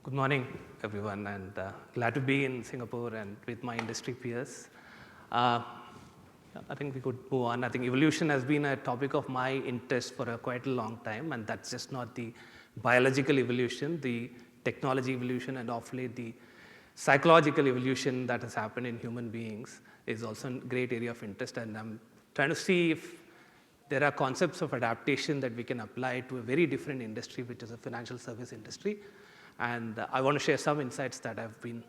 Good morning, everyone, and glad to be in Singapore and with my industry peers. I think we could move on. I think evolution has been a topic of my interest for quite a long time, and that's just not the biological evolution, the technology evolution, and of late the psychological evolution that has happened in human beings is also a great area of interest, and I'm trying to see if there are concepts of adaptation that we can apply to a very different industry, which is a financial service industry. And I want to share some insights that I've been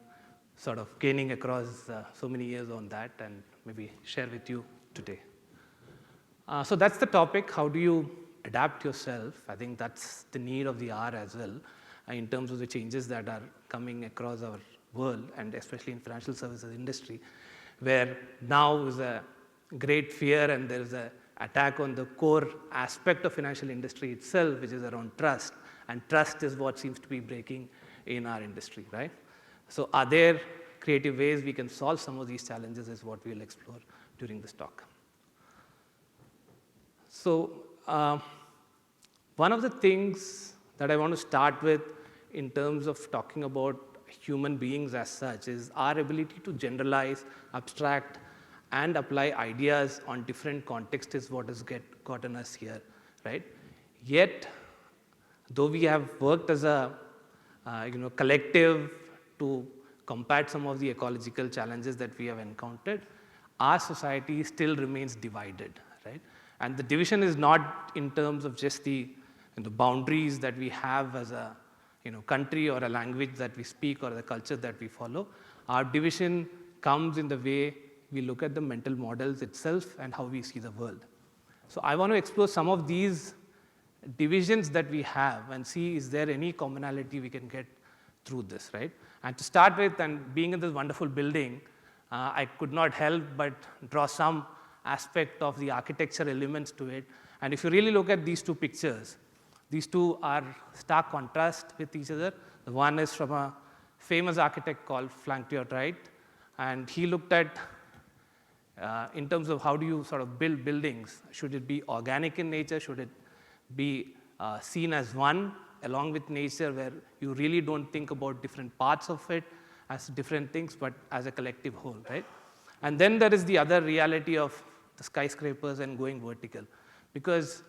sort of gaining across so many years on that and maybe share with you today. So that's the topic. How do you adapt yourself? I think that's the need of the hour as well in terms of the changes that are coming across our world and especially in financial services industry, where now is a great fear and there is an attack on the core aspect of financial industry itself, which is around trust. And trust is what seems to be breaking in our industry, right? So are there creative ways we can solve some of these challenges is what we'll explore during this talk. So one of the things that I want to start with in terms of talking about human beings as such is our ability to generalize, abstract, and apply ideas on different contexts is what has gotten us here, right? Yet, though we have worked as a collective to combat some of the ecological challenges that we have encountered, our society still remains divided, right? And the division is not in terms of just the boundaries that we have as a country or a language that we speak or the culture that we follow. Our division comes in the way we look at the mental models itself and how we see the world. So I want to explore some of these divisions that we have and see is there any commonality we can get through this, right? And to start with, and being in this wonderful building, I could not help but draw some aspect of the architecture elements to it. And if you really look at these two pictures, these two are stark contrast with each other. The one is from a famous architect called Frank Lloyd Wright, and he looked at in terms of how do you sort of build buildings. Should it be organic in nature? Should it be seen as one along with nature, where you really don't think about different parts of it as different things, but as a collective whole, right? And then there is the other reality of the skyscrapers and going vertical, because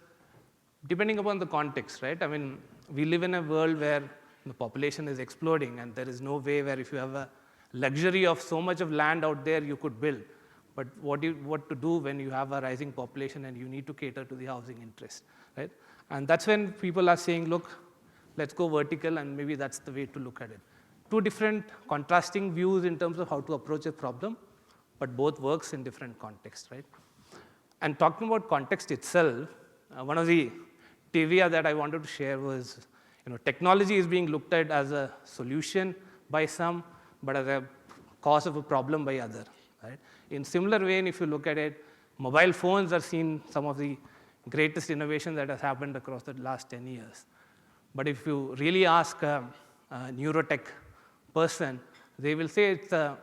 depending upon the context, right? I mean, we live in a world where the population is exploding, and there is no way where if you have a luxury of so much of land out there, you could build. But what to do when you have a rising population and you need to cater to the housing interest, right? And that's when people are saying, look, let's go vertical, and maybe that's the way to look at it. Two different contrasting views in terms of how to approach a problem, but both works in different contexts, right? And talking about context itself, one of the trivia that I wanted to share was, technology is being looked at as a solution by some, but as a cause of a problem by other, right? In similar vein, if you look at it, mobile phones are seen some of the greatest innovation that has happened across the last 10 years. But if you really ask a neurotech person, they will say it's a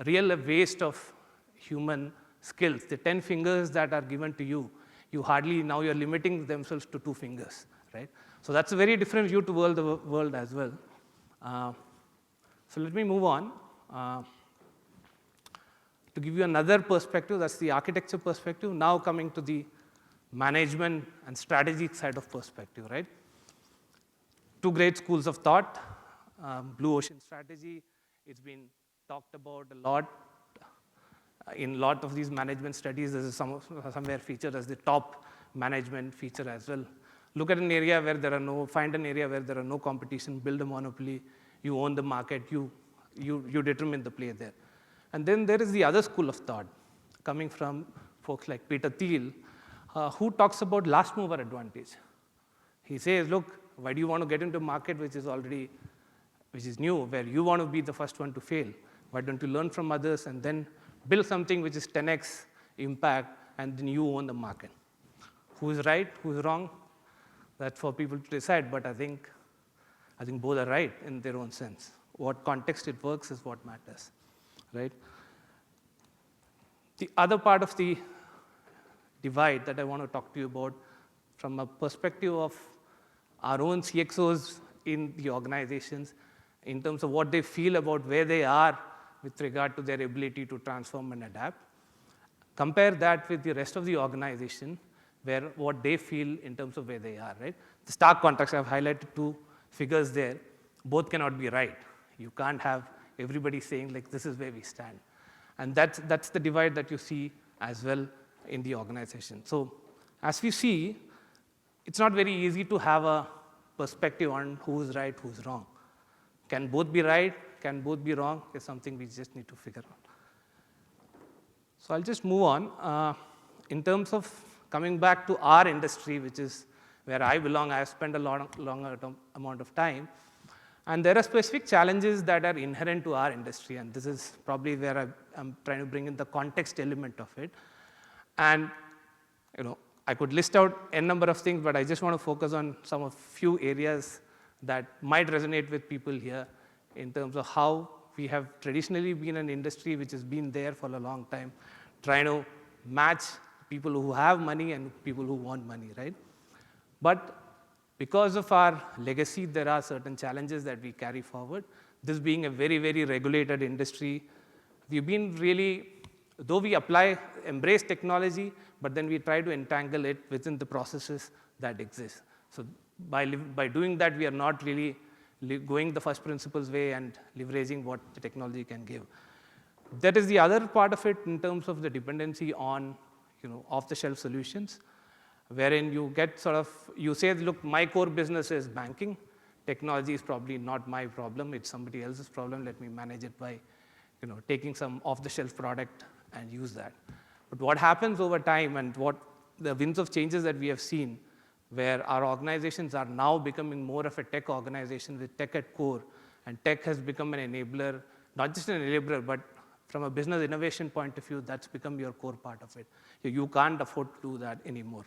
real waste of human skills. The 10 fingers that are given to you, now you're limiting themselves to 2 fingers, right? So that's a very different view to the world as well. So let me move on. To give you another perspective, that's the architecture perspective. Now coming to the management and strategic side of perspective, right? Two great schools of thought. Blue ocean strategy, it's been talked about a lot. In a lot of these management studies, this is somewhere featured as the top management feature as well. Look at an area where find an area where there are no competition, build a monopoly, you own the market, you determine the play there. And then there is the other school of thought coming from folks like Peter Thiel, who talks about last mover advantage. He says, look, why do you want to get into a market which is new, where you want to be the first one to fail? Why don't you learn from others and then build something which is 10x impact, and then you own the market? Who is right, who is wrong? That's for people to decide, but I think both are right in their own sense. What context it works is what matters, right? The other part of the divide that I want to talk to you about from a perspective of our own CXOs in the organizations in terms of what they feel about where they are with regard to their ability to transform and adapt. Compare that with the rest of the organization, where what they feel in terms of where they are, right? The stark contrast, I've highlighted two figures there. Both cannot be right. You can't have everybody saying, like, this is where we stand. And that's the divide that you see as well in the organization. So as we see, it's not very easy to have a perspective on who's right, who's wrong. Can both be right? Can both be wrong? Is something we just need to figure out. So I'll just move on. In terms of coming back to our industry, which is where I belong, I have spent a longer amount of time. And there are specific challenges that are inherent to our industry. And this is probably where I'm trying to bring in the context element of it. And I could list out n number of things, but I just want to focus on some of few areas that might resonate with people here in terms of how we have traditionally been an industry which has been there for a long time, trying to match people who have money and people who want money, right? But because of our legacy, there are certain challenges that we carry forward. This being a very, very regulated industry, we've been really, though we embrace technology, but then we try to entangle it within the processes that exist. So by doing that, we are not really going the first principles way and leveraging what the technology can give. That is the other part of it in terms of the dependency on off-the-shelf solutions, wherein you get you say, look, my core business is banking. Technology is probably not my problem. It's somebody else's problem. Let me manage it by taking some off-the-shelf product and use that. But what happens over time and what the winds of changes that we have seen, where our organizations are now becoming more of a tech organization with tech at core, and tech has become an enabler, not just an enabler, but from a business innovation point of view, that's become your core part of it. You can't afford to do that anymore.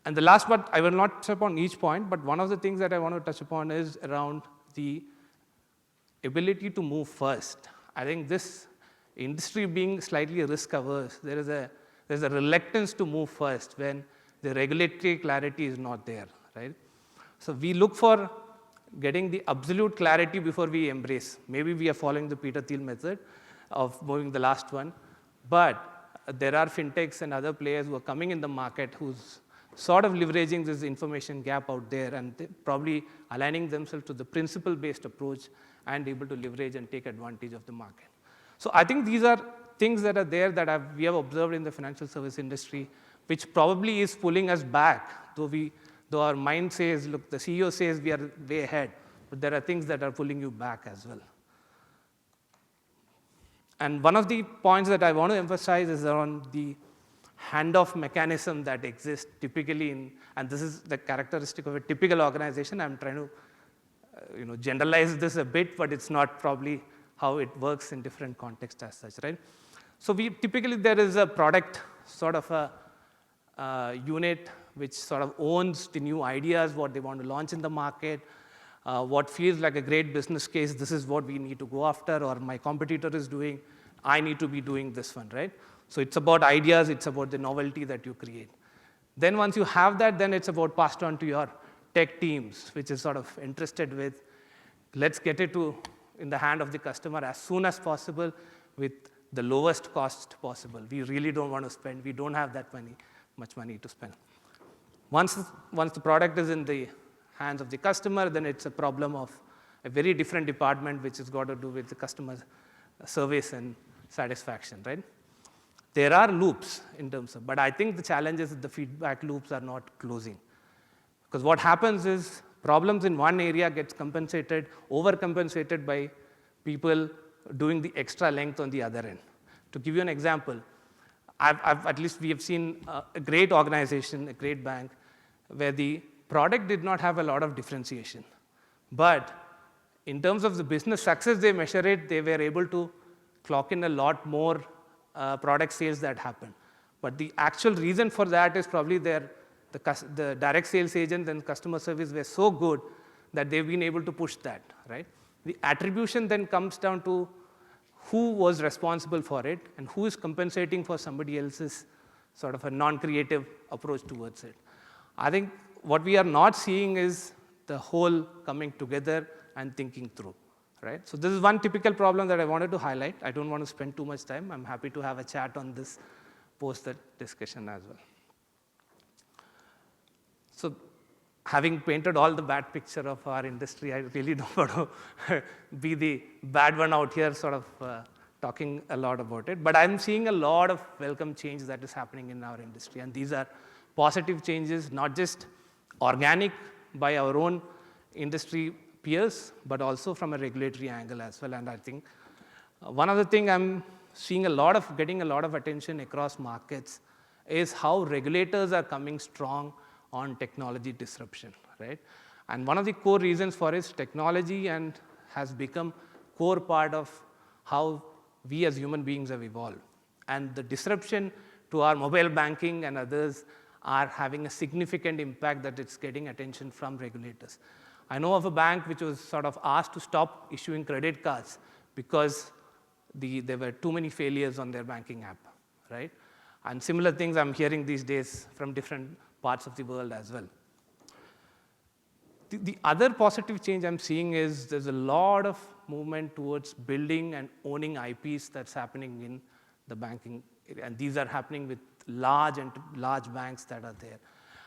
And the last part, I will not touch upon each point, but one of the things that I want to touch upon is around the ability to move first. I think this industry being slightly risk-averse, there's a reluctance to move first when the regulatory clarity is not there, right? So we look for getting the absolute clarity before we embrace. Maybe we are following the Peter Thiel method of moving the last one, but there are fintechs and other players who are coming in the market who's sort of leveraging this information gap out there and probably aligning themselves to the principle-based approach and able to leverage and take advantage of the market. So I think these are things that are there that we have observed in the financial service industry, which probably is pulling us back, though our mind says, look, the CEO says we are way ahead, but there are things that are pulling you back as well. And one of the points that I want to emphasize is around the handoff mechanism that exists typically and this is the characteristic of a typical organization. I'm trying to generalize this a bit, but it's not probably how it works in different contexts as such, right? So typically there is a product, sort of a unit which sort of owns the new ideas, what they want to launch in the market, what feels like a great business case, this is what we need to go after, or my competitor is doing, I need to be doing this one, right? So it's about ideas, it's about the novelty that you create. Then once you have that, then it's about passed on to your tech teams, which is sort of interested with, let's get it in the hand of the customer as soon as possible with the lowest cost possible. We really don't want to spend, we don't have that much money to spend. Once the product is in the hands of the customer, then it's a problem of a very different department, which has got to do with the customer service and satisfaction, right? There are loops in terms of, but I think the challenge is that the feedback loops are not closing. Because what happens is problems in one area gets overcompensated by people doing the extra length on the other end. To give you an example, at least we have seen a great organization, a great bank, where the product did not have a lot of differentiation. But in terms of the business success they measure it, they were able to clock in a lot more product sales that happened. But the actual reason for that is probably the direct sales agent and customer service were so good that they've been able to push that, right? The attribution then comes down to who was responsible for it and who is compensating for somebody else's sort of a non-creative approach towards it. I think what we are not seeing is the whole coming together and thinking through, right? So this is one typical problem that I wanted to highlight. I don't want to spend too much time. I'm happy to have a chat on this post that discussion as well. So having painted all the bad picture of our industry, I really don't want to be the bad one out here sort of talking a lot about it. But I'm seeing a lot of welcome change that is happening in our industry. And these are positive changes, not just organic by our own industry peers, but also from a regulatory angle as well. And I think one of the things I'm seeing getting a lot of attention across markets is how regulators are coming strong on technology disruption, right? And one of the core reasons for it is technology and has become core part of how we as human beings have evolved. And the disruption to our mobile banking and others are having a significant impact that it's getting attention from regulators. I know of a bank which was sort of asked to stop issuing credit cards because there were too many failures on their banking app, right? And similar things I'm hearing these days from different parts of the world as well. The other positive change I'm seeing is there's a lot of movement towards building and owning IPs that's happening in the banking area. And these are happening with large banks that are there.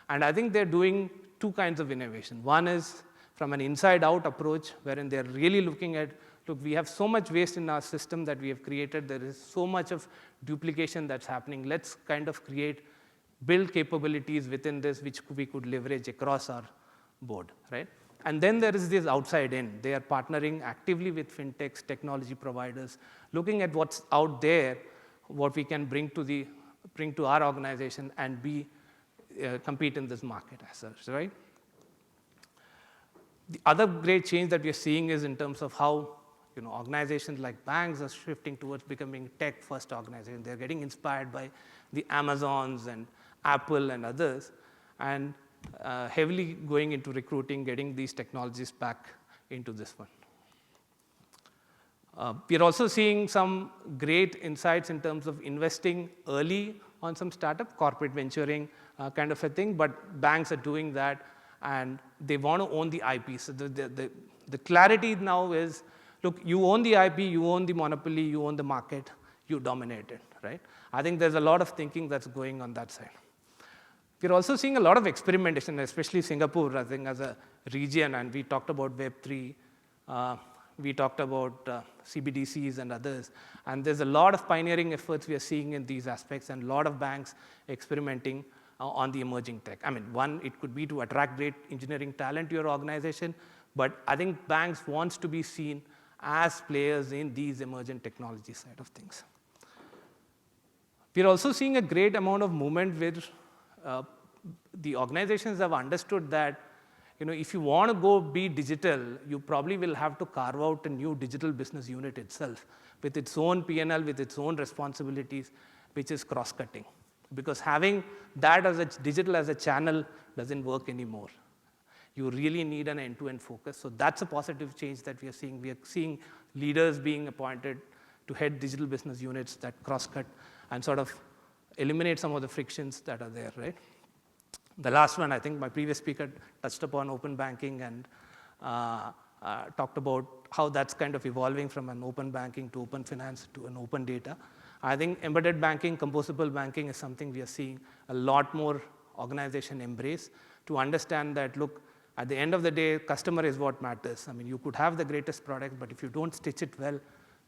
And I think they're doing two kinds of innovation. One is from an inside-out approach, wherein they're really looking at, look, we have so much waste in our system that we have created. There is so much of duplication that's happening. Let's kind of build capabilities within this which we could leverage across our board, right? And then there is this outside in. They are partnering actively with fintechs, technology providers, looking at what's out there, what we can bring to our organization and compete in this market as such, right? The other great change that we are seeing is in terms of how organizations like banks are shifting towards becoming tech-first organizations. They're getting inspired by the Amazons and Apple and others, and heavily going into recruiting, getting these technologies back into this one. We are also seeing some great insights in terms of investing early on some startup, corporate venturing kind of a thing, but banks are doing that, and they want to own the IP. So the clarity now is, look, you own the IP, you own the monopoly, you own the market, you dominate it, right? I think there's a lot of thinking that's going on that side. We're also seeing a lot of experimentation, especially Singapore, I think, as a region, and we talked about Web3, we talked about CBDCs and others, and there's a lot of pioneering efforts we are seeing in these aspects, and a lot of banks experimenting on the emerging tech. I mean, one, it could be to attract great engineering talent to your organization, but I think banks wants to be seen as players in these emergent technology side of things. We're also seeing a great amount of movement where the organizations have understood that if you want to go be digital, you probably will have to carve out a new digital business unit itself with its own P&L, with its own responsibilities, which is cross-cutting. Because having that as digital as a channel doesn't work anymore. You really need an end-to-end focus. So that's a positive change that we are seeing. We are seeing leaders being appointed to head digital business units that cross-cut and sort of eliminate some of the frictions that are there, right? The last one, I think my previous speaker touched upon open banking and talked about how that's kind of evolving from an open banking to open finance to an open data. I think embedded banking, composable banking is something we are seeing a lot more organization embrace to understand that, look, at the end of the day, customer is what matters. I mean, you could have the greatest product, but if you don't stitch it well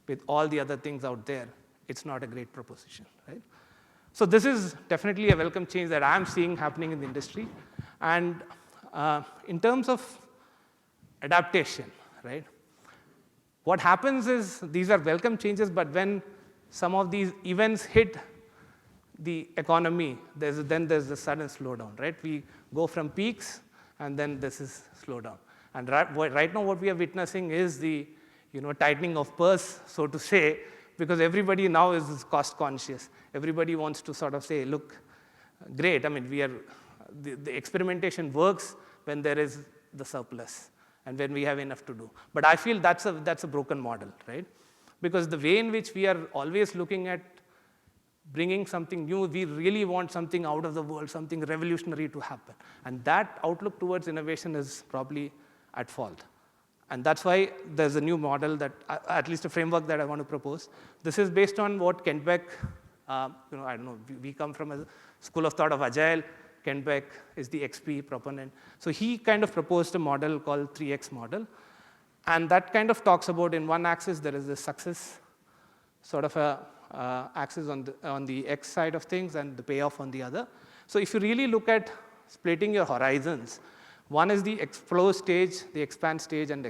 with all the other things out there, it's not a great proposition, right? So this is definitely a welcome change that I'm seeing happening in the industry. And in terms of adaptation, right? What happens is these are welcome changes, but when some of these events hit the economy, there's a sudden slowdown, right? We go from peaks, and then this is slowdown. And right now what we are witnessing is the tightening of purse, so to say, because everybody now is cost conscious. Everybody wants to sort of say, look, great, I mean, the experimentation works when there is the surplus and when we have enough to do. But I feel that's a broken model, right? Because the way in which we are always looking at bringing something new, we really want something out of the world, something revolutionary to happen. And that outlook towards innovation is probably at fault. And that's why there's a new model that, at least a framework that I want to propose. This is based on what Kent Beck, I don't know, we come from a school of thought of Agile. Kent Beck is the XP proponent. So he kind of proposed a model called 3X model. And that kind of talks about, in one axis, there is the success sort of a axis on the X side of things and the payoff on the other. So if you really look at splitting your horizons, one is the explore stage, the expand stage, and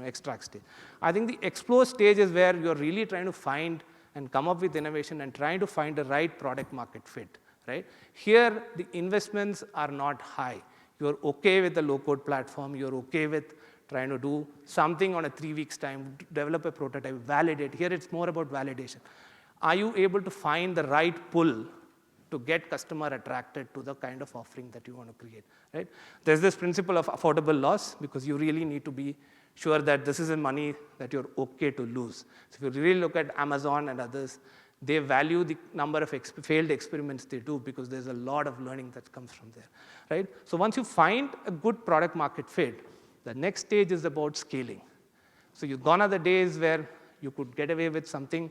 extract stage. I think the explore stage is where you're really trying to find and come up with innovation and trying to find the right product market fit, right? Here, the investments are not high. You're okay with the low-code platform. You're okay with trying to do something on a 3 weeks' time, develop a prototype, validate. Here, it's more about validation. Are you able to find the right pull to get customer attracted to the kind of offering that you want to create, right? There's this principle of affordable loss, because you really need to be sure that this is a money that you're okay to lose. So if you really look at Amazon and others, they value the number of failed experiments they do, because there's a lot of learning that comes from there, right? So once you find a good product market fit, the next stage is about scaling. So gone are the days where you could get away with something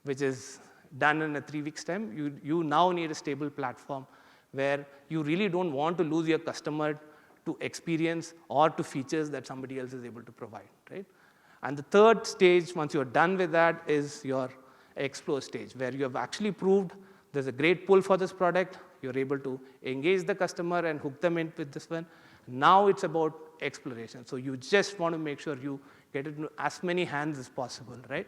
which is done in a 3 weeks' time. You now need a stable platform where you really don't want to lose your customer to experience or to features that somebody else is able to provide, right? And the third stage, once you're done with that, is your explore stage, where you have actually proved there's a great pull for this product. You're able to engage the customer and hook them in with this one. Now it's about exploration. So you just want to make sure you get it into as many hands as possible, right?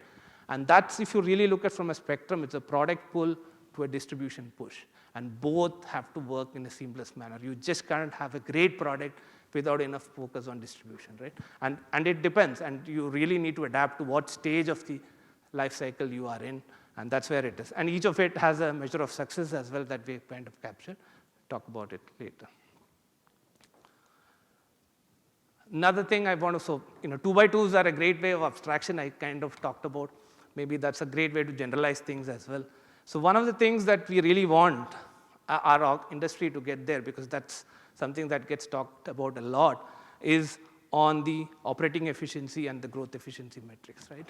And that's, if you really look at from a spectrum, it's a product pull to a distribution push. And both have to work in a seamless manner. You just can't have a great product without enough focus on distribution, right? And it depends. And you really need to adapt to what stage of the life cycle you are in. And that's where it is. And each of it has a measure of success as well that we kind of captured. Talk about it later. Another thing I want to, so 2x2s are a great way of abstraction. I kind of talked about. Maybe that's a great way to generalize things as well. So one of the things that we really want our industry to get there, because that's something that gets talked about a lot, is on the operating efficiency and the growth efficiency metrics, right?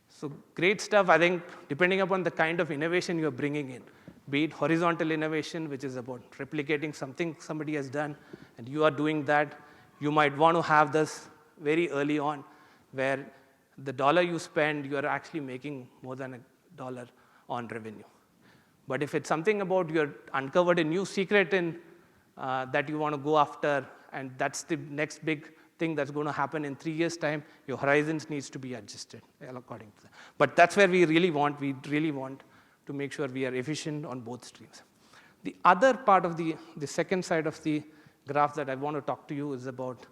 So great stuff, I think, depending upon the kind of innovation you're bringing in, be it horizontal innovation, which is about replicating something somebody has done, and you are doing that. You might want to have this very early on, where the dollar you spend, you are actually making more than $1 on revenue. But if it's something about you're uncovered a new secret in that you want to go after, and that's the next big thing that's going to happen in 3 years' time, your horizons needs to be adjusted according to that. But that's where we really want to make sure we are efficient on both streams. The other part of the second side of the graph that I want to talk to you is about,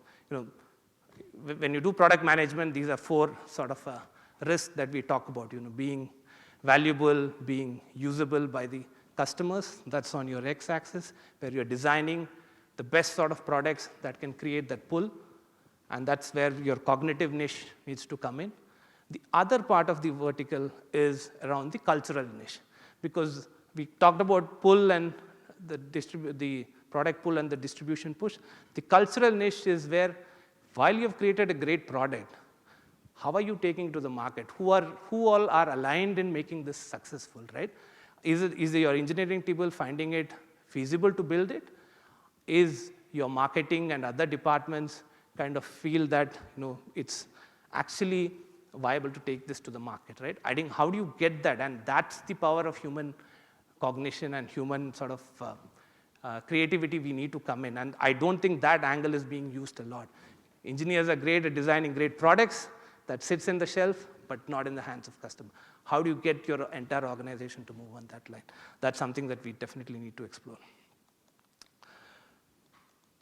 when you do product management, these are 4 sort of risks that we talk about, being valuable, being usable by the customers. That's on your x-axis, where you're designing the best sort of products that can create that pull. And that's where your cognitive niche needs to come in. The other part of the vertical is around the cultural niche, because we talked about pull and the product pull and the distribution push. The cultural niche is where, while you've created a great product, how are you taking it to the market? Who all are aligned in making this successful, right? Is your engineering people finding it feasible to build it? Is your marketing and other departments kind of feel that it's actually viable to take this to the market, right? I think, how do you get that? And that's the power of human cognition and human sort of creativity we need to come in. And I don't think that angle is being used a lot. Engineers are great at designing great products that sits in the shelf, but not in the hands of customer. How do you get your entire organization to move on that line? That's something that we definitely need to explore.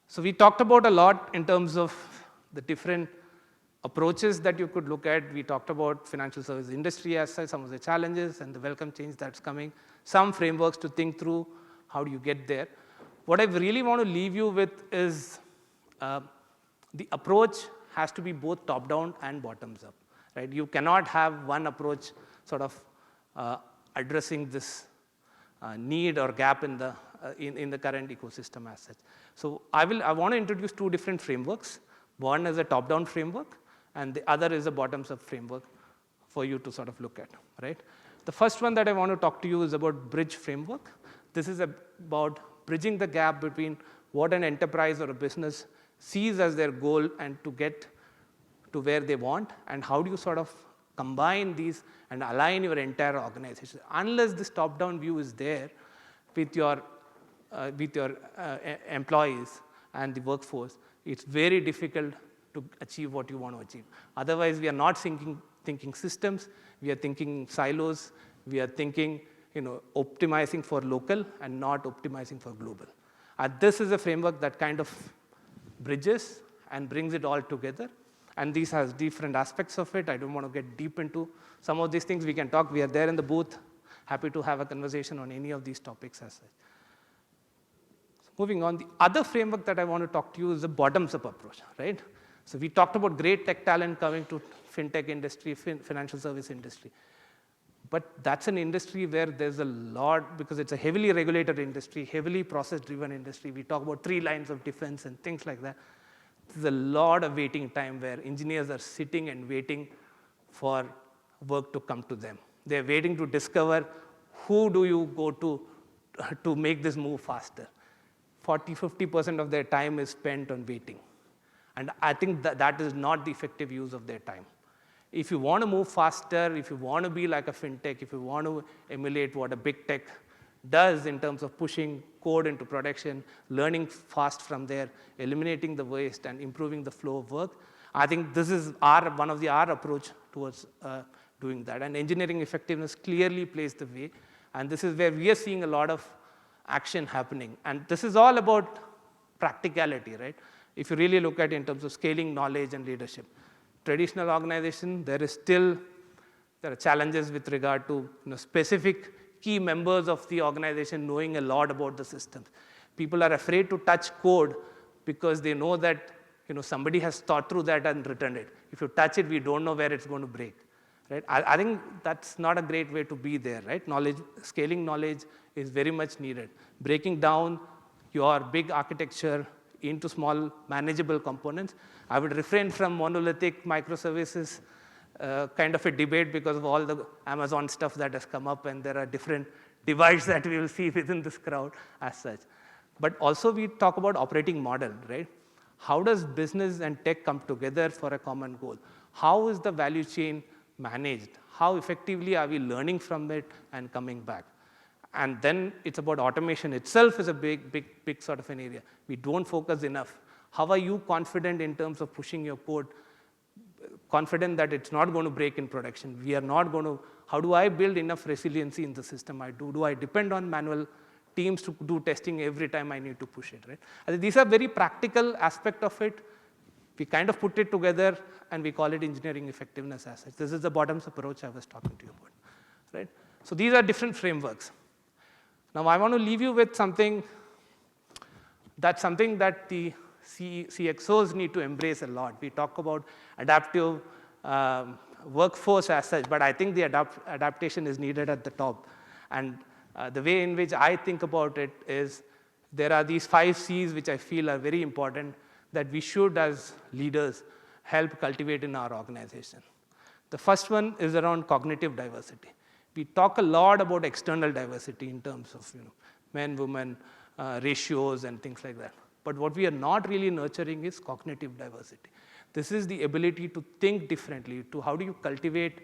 So we talked about a lot in terms of the different approaches that you could look at. We talked about financial service industry as such, some of the challenges and the welcome change that's coming, some frameworks to think through how do you get there. What I really want to leave you with is the approach has to be both top-down and bottoms-up, right? You cannot have one approach sort of addressing this need or gap in the current ecosystem as such. So I want to introduce 2 different frameworks. One is a top-down framework, and the other is a bottoms-up framework for you to sort of look at, right? The first one that I want to talk to you is about bridge framework. This is about bridging the gap between what an enterprise or a business sees as their goal and to get to where they want, and how do you sort of combine these and align your entire organization. Unless this top-down view is there with your employees and the workforce, it's very difficult to achieve what you want to achieve. Otherwise, we are not thinking systems, we are thinking silos, we are thinking optimizing for local and not optimizing for global. And this is a framework that kind of bridges and brings it all together. And these has different aspects of it. I don't want to get deep into some of these things. We can talk. We are there in the booth. Happy to have a conversation on any of these topics as such. So moving on, the other framework that I want to talk to you is the bottoms-up approach, right? So we talked about great tech talent coming to fintech industry, financial service industry. But that's an industry where there's a lot, because it's a heavily regulated industry, heavily process-driven industry. We talk about 3 lines of defense and things like that. There's a lot of waiting time where engineers are sitting and waiting for work to come to them. They're waiting to discover who do you go to make this move faster. 40–50% of their time is spent on waiting. And I think that is not the effective use of their time. If you want to move faster, if you want to be like a fintech, if you want to emulate what a big tech does in terms of pushing code into production, learning fast from there, eliminating the waste, and improving the flow of work, I think this is one of our approach towards doing that. And engineering effectiveness clearly plays the way. And this is where we are seeing a lot of action happening. And this is all about practicality, right? If you really look at it in terms of scaling knowledge and leadership. Traditional organization, there are challenges with regard to specific key members of the organization knowing a lot about the systems. People are afraid to touch code because they know that somebody has thought through that and written it. If you touch it, we don't know where it's going to break. Right? I think that's not a great way to be there. Right? Scaling knowledge is very much needed. Breaking down your big architecture into small manageable components. I would refrain from monolithic microservices kind of a debate because of all the Amazon stuff that has come up, and there are different divides that we will see within this crowd as such. But also we talk about operating model, right? How does business and tech come together for a common goal? How is the value chain managed? How effectively are we learning from it and coming back? And then it's about automation itself is a big sort of an area. We don't focus enough. How are you confident in terms of pushing your code, confident that it's not going to break in production? We are not going to, how do I build enough resiliency in the system? Do I depend on manual teams to do testing every time I need to push it, right? And these are very practical aspect of it. We kind of put it together and we call it engineering effectiveness as such. This is the bottoms approach I was talking to you about, right? So these are different frameworks. Now I want to leave you with something that the CXOs need to embrace a lot. We talk about adaptive workforce as such, but I think the adaptation is needed at the top. And the way in which I think about it is there are these 5 C's which I feel are very important that we should, as leaders, help cultivate in our organization. The first one is around cognitive diversity. We talk a lot about external diversity in terms of men, women, ratios, and things like that. But what we are not really nurturing is cognitive diversity. This is the ability to think differently, to how do you cultivate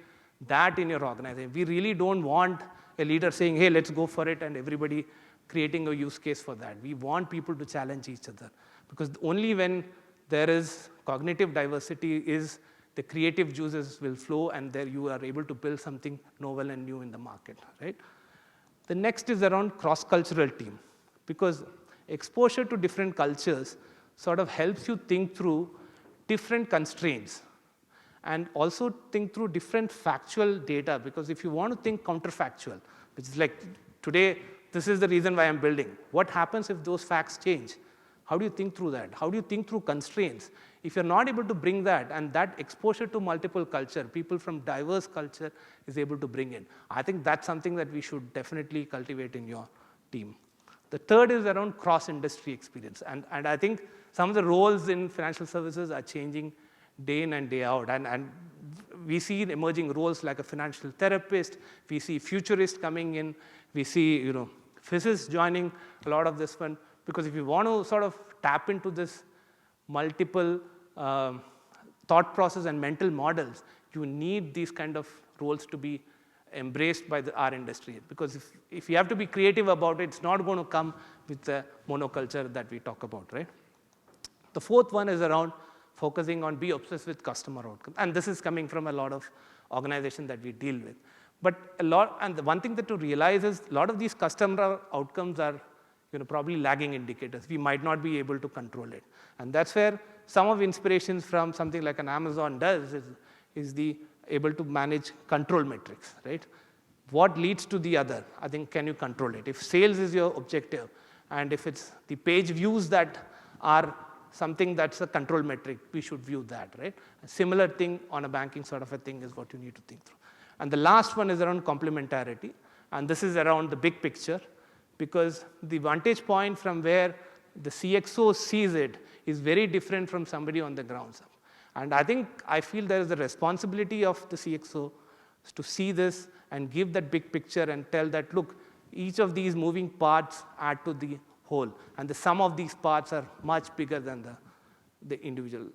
that in your organization. We really don't want a leader saying, hey, let's go for it, and everybody creating a use case for that. We want people to challenge each other, because only when there is cognitive diversity is the creative juices will flow, and there you are able to build something novel and new in the market, right? The next is around cross-cultural team, because exposure to different cultures sort of helps you think through different constraints and also think through different factual data, because if you want to think counterfactual, which is like today, this is the reason why I'm building. What happens if those facts change? How do you think through that? How do you think through constraints? If you're not able to bring that, and that exposure to multiple culture, people from diverse culture is able to bring in, I think that's something that we should definitely cultivate in your team. The third is around cross-industry experience. And I think some of the roles in financial services are changing day in and day out. And we see emerging roles like a financial therapist. We see futurists coming in. We see physicists joining a lot of this one. Because if you want to sort of tap into this multiple thought process and mental models, you need these kind of roles to be embraced by our industry. Because if you have to be creative about it, it's not going to come with the monoculture that we talk about, right? The fourth one is around focusing on be obsessed with customer outcomes. And this is coming from a lot of organizations that we deal with. But and the one thing that to realize is a lot of these customer outcomes are probably lagging indicators. We might not be able to control it. And that's where some of inspirations from something like an Amazon does is the able to manage control metrics, right? What leads to the other? I think, can you control it? If sales is your objective, and if it's the page views that are something that's a control metric, we should view that, right? A similar thing on a banking sort of a thing is what you need to think through. And the last one is around complementarity. And this is around the big picture, because the vantage point from where the CXO sees it is very different from somebody on the ground. And I feel there is a responsibility of the CXO to see this and give that big picture and tell that, look, each of these moving parts add to the whole. And the sum of these parts are much bigger than the individual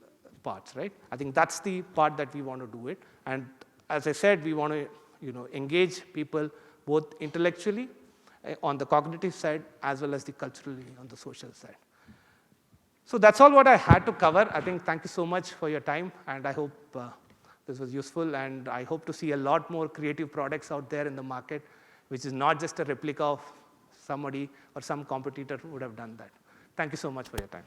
parts, right? I think that's the part that we want to do it. And as I said, we want to engage people both intellectually on the cognitive side as well as the culturally on the social side. So that's all what I had to cover. I think thank you so much for your time, and I hope this was useful, and I hope to see a lot more creative products out there in the market, which is not just a replica of somebody or some competitor who would have done that. Thank you so much for your time.